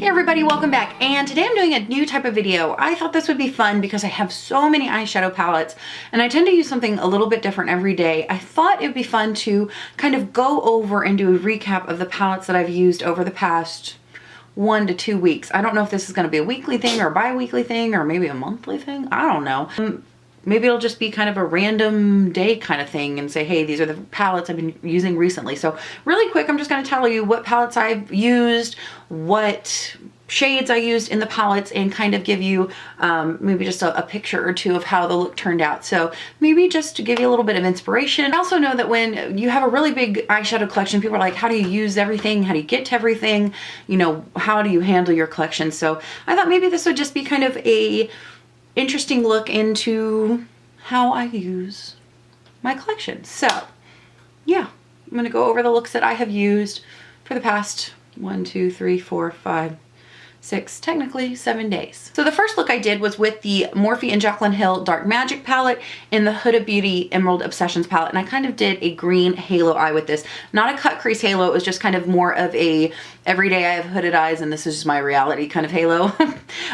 everybody, welcome back. And today I'm doing a new type of video. I thought this would be fun because I have so many eyeshadow palettes and I tend to use something a little bit different every day. I thought it would be fun to kind of go over and do a recap of the palettes that I've used over the past 1 to 2 weeks. I don't know if this is going to be a weekly thing or a bi-weekly thing or maybe a monthly thing. I don't know. Maybe it'll just be kind of a random day kind of thing and say, hey, these are the palettes I've been using recently. So really quick, I'm just going to tell you what palettes I've used, what shades I used in the palettes, and kind of give you maybe just a picture or two of how the look turned out. So maybe just to give you a little bit of inspiration. I also know that when you have a really big eyeshadow collection, people are like, how do you use everything? How do you get to everything? You know, how do you handle your collection? So I thought maybe this would just be kind of a interesting look into how I use my collection. So yeah, I'm gonna go over the looks that I have used for the past 1, 2, 3, 4, 5, 6, technically 7 days. So the first look I did was with the Morphe and Jaclyn Hill Dark Magic palette in the Huda Beauty Emerald Obsessions palette. And I kind of did a green halo eye with this. Not a cut crease halo, it was just kind of more of a everyday I have hooded eyes and this is just my reality kind of halo.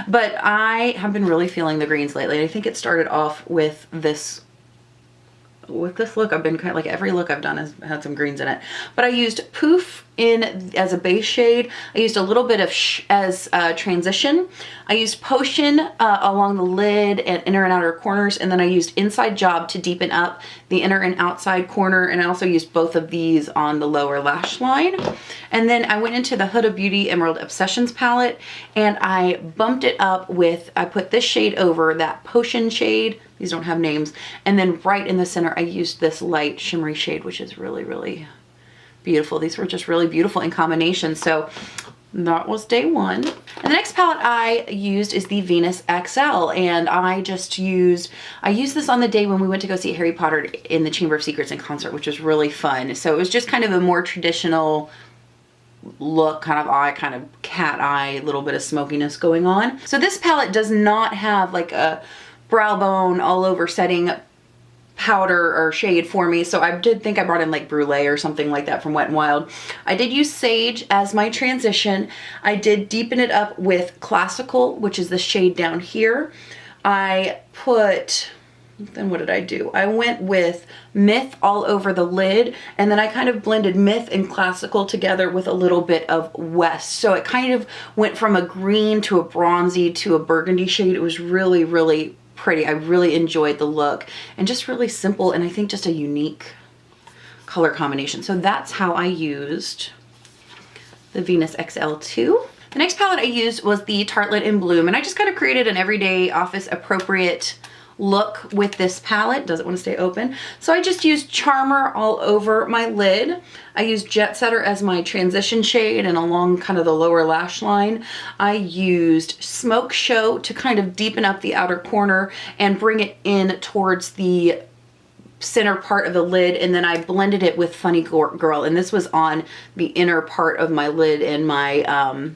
But I have been really feeling the greens lately. I think it started off with this look. I've been kind of like every look I've done has had some greens in it. But I used Poof as a base shade. I used a little bit of as transition. I used Potion along the lid and inner and outer corners, and then I used Inside Job to deepen up the inner and outside corner, and I also used both of these on the lower lash line. And then I went into the Huda Beauty Emerald Obsessions palette and I bumped it up with, I put this shade over that Potion shade. These don't have names. And then right in the center, I used this light shimmery shade, which is really, really beautiful. These were just really beautiful in combination. So that was day one. And the next palette I used is the Venus XL. And I used this on the day when we went to go see Harry Potter in the Chamber of Secrets in concert, which was really fun. So it was just kind of a more traditional look, kind of cat eye, a little bit of smokiness going on. So this palette does not have like a brow bone all over setting powder or shade for me, so I did think I brought in like Brulee or something like that from Wet n Wild. I did use Sage as my transition. I did deepen it up with Classical, which is the shade down here. I put, then what did I do? I went with Myth all over the lid, and then I kind of blended Myth and Classical together with a little bit of West. So it kind of went from a green to a bronzy to a burgundy shade. It was really, really pretty. I really enjoyed the look and just really simple, and I think just a unique color combination. So that's how I used the Venus XL2. The next palette I used was the Tartelette in Bloom, and I just kind of created an everyday office appropriate look with this palette. Doesn't want to stay open. So I just used Charmer all over my lid. I used Jet Setter as my transition shade and along kind of the lower lash line. I used Smoke Show to kind of deepen up the outer corner and bring it in towards the center part of the lid, and then I blended it with Funny Girl, and this was on the inner part of my lid in my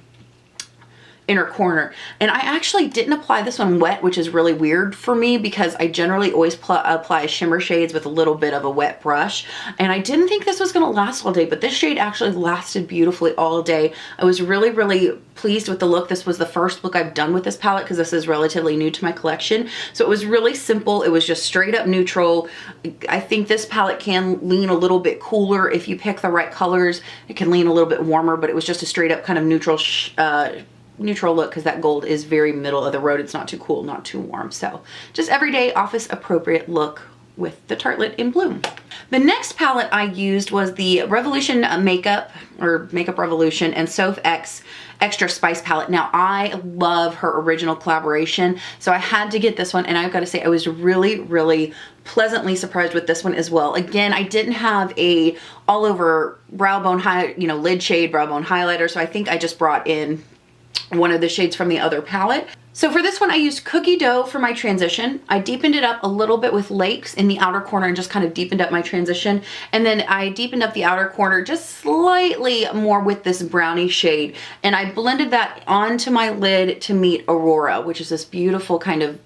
inner corner. And I actually didn't apply this one wet, which is really weird for me because I generally always apply shimmer shades with a little bit of a wet brush. And I didn't think this was gonna last all day, but this shade actually lasted beautifully all day. I was really, really pleased with the look. This was the first look I've done with this palette because this is relatively new to my collection. So it was really simple. It was just straight up neutral. I think this palette can lean a little bit cooler if you pick the right colors. It can lean a little bit warmer, but it was just a straight up kind of neutral look because that gold is very middle of the road. It's not too cool, not too warm. So just everyday office appropriate look with the Tartelette in Bloom. The next palette I used was the Revolution Makeup Revolution and Soph X Extra Spice palette. Now I love her original collaboration, so I had to get this one, and I've got to say I was really, really pleasantly surprised with this one as well. Again, I didn't have a all over brow bone lid shade brow bone highlighter, so I think I just brought in one of the shades from the other palette. So for this one, I used Cookie Dough for my transition. I deepened it up a little bit with Lakes in the outer corner and just kind of deepened up my transition. And then I deepened up the outer corner just slightly more with this brownie shade. And I blended that onto my lid to meet Aurora, which is this beautiful kind of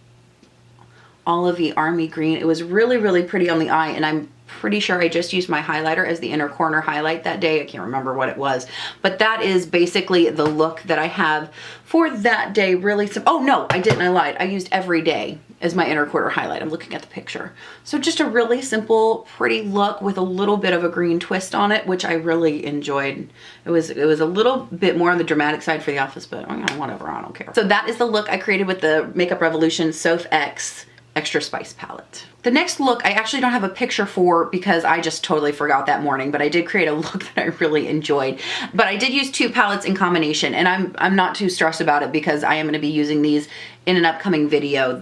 olivey army green. It was really, really pretty on the eye, and I'm pretty sure I just used my highlighter as the inner corner highlight that day. I can't remember what it was, but that is basically the look that I have for that day. Really oh no, I didn't, I lied. I used every day as my inner corner highlight. I'm looking at the picture. So just a really simple, pretty look with a little bit of a green twist on it, which I really enjoyed. It was a little bit more on the dramatic side for the office, but whatever, I don't care. So that is the look I created with the Makeup Revolution Soph X Extra Spice palette. The next look I actually don't have a picture for because I just totally forgot that morning, but I did create a look that I really enjoyed. But I did use two palettes in combination, and I'm not too stressed about it because I am going to be using these in an upcoming video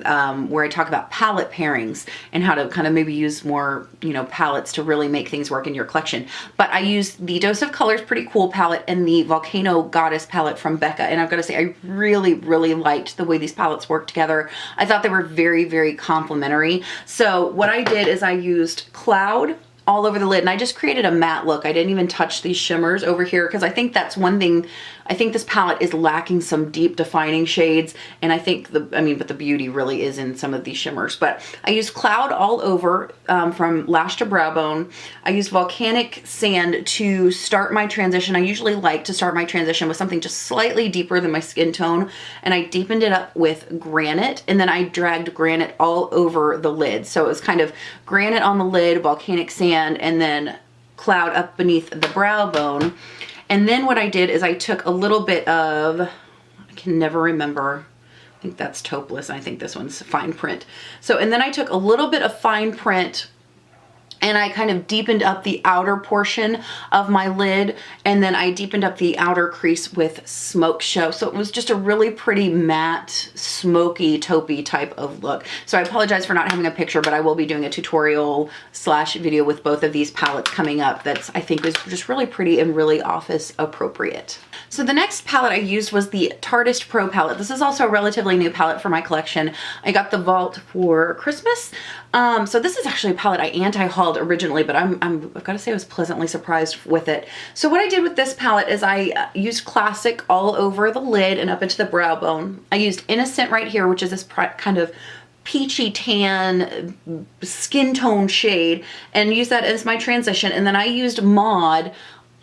where I talk about palette pairings and how to kind of maybe use more, you know, palettes to really make things work in your collection. But I used the Dose of Colors Pretty Cool palette and the Volcano Goddess palette from Becca, and I've got to say I really, really liked the way these palettes work together. I thought they were very, very complementary. So what I did is I used Cloud all over the lid, and I just created a matte look. I didn't even touch these shimmers over here because I think that's one thing. I think this palette is lacking some deep defining shades, and I think but the beauty really is in some of these shimmers. But I used Cloud all over from lash to brow bone. I used Volcanic Sand to start my transition. I usually like to start my transition with something just slightly deeper than my skin tone, and I deepened it up with Granite, and then I dragged Granite all over the lid. So it was kind of Granite on the lid, Volcanic Sand, and then Cloud up beneath the brow bone. And then what I did is I took a little bit of, I can never remember, I think that's Taupless, and I think this one's Fine Print. So, and then I took a little bit of Fine Print and I kind of deepened up the outer portion of my lid, and then I deepened up the outer crease with Smoke Show. So it was just a really pretty matte, smoky, taupey type of look. So I apologize for not having a picture, but I will be doing a tutorial / video with both of these palettes coming up that's, I think, was just really pretty and really office appropriate. So the next palette I used was the Tartist Pro palette. This is also a relatively new palette for my collection. I got the Vault for Christmas. So this is actually a palette I anti-hauled originally, but I've got to say I was pleasantly surprised with it. So what I did with this palette is I used Classic all over the lid and up into the brow bone. I used Innocent right here, which is this kind of peachy tan skin tone shade, and used that as my transition. And then I used Mod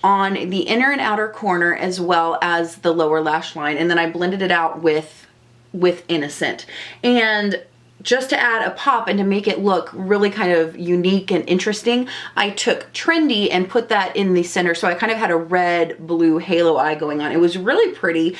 on the inner and outer corner as well as the lower lash line, and then I blended it out with Innocent. And just to add a pop and to make it look really kind of unique and interesting, I took Trendy and put that in the center. So I kind of had a red blue halo eye going on. It was really pretty.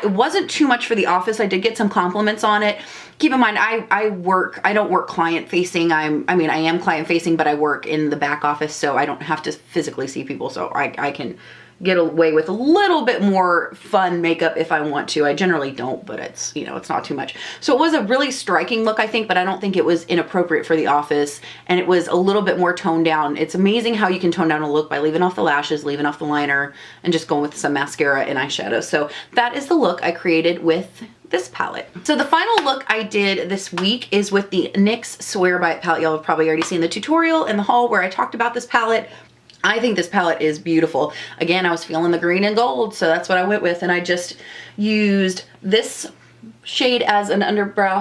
It wasn't too much for the office. I did get some compliments on it. Keep in mind, I don't work client facing. I am client facing, but I work in the back office, so I don't have to physically see people. So I can get away with a little bit more fun makeup if I want to. I generally don't, but it's, you know, it's not too much. So it was a really striking look, I think, but I don't think it was inappropriate for the office, and it was a little bit more toned down. It's amazing how you can tone down a look by leaving off the lashes, leaving off the liner, and just going with some mascara and eyeshadow. So that is the look I created with this palette. So the final look I did this week is with the NYX Swear By It palette. Y'all have probably already seen the tutorial in the haul where I talked about this palette. I think this palette is beautiful. Again, I was feeling the green and gold, so that's what I went with, and I just used this shade as an underbrow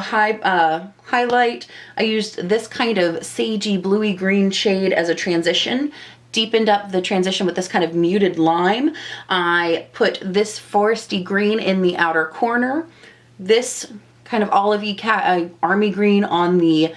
highlight. I used this kind of sagey bluey green shade as a transition, deepened up the transition with this kind of muted lime. I put this foresty green in the outer corner, this kind of olivey army green on the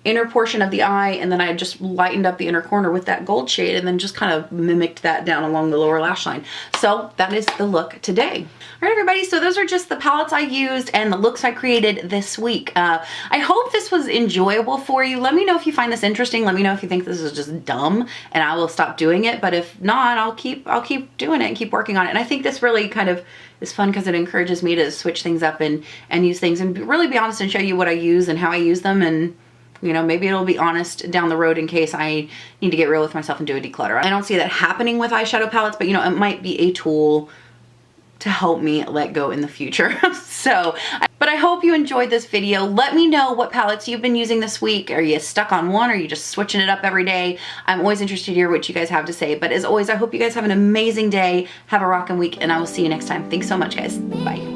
inner portion of the eye, and then I just lightened up the inner corner with that gold shade and then just kind of mimicked that down along the lower lash line. So that is the look today. All right, everybody, so those are just the palettes I used and the looks I created this week. I hope this was enjoyable for you. Let me know if you find this interesting. Let me know if you think this is just dumb and I will stop doing it, but if not, I'll keep doing it and keep working on it. And I think this really kind of is fun because it encourages me to switch things up and use things and really be honest and show you what I use and how I use them, and you know, maybe it'll be honest down the road in case I need to get real with myself and do a declutter. I don't see that happening with eyeshadow palettes, but you know, it might be a tool to help me let go in the future. But I hope you enjoyed this video. Let me know what palettes you've been using this week. Are you stuck on one? Or are you just switching it up every day? I'm always interested to hear what you guys have to say. But as always, I hope you guys have an amazing day. Have a rockin' week, and I will see you next time. Thanks so much, guys. Bye.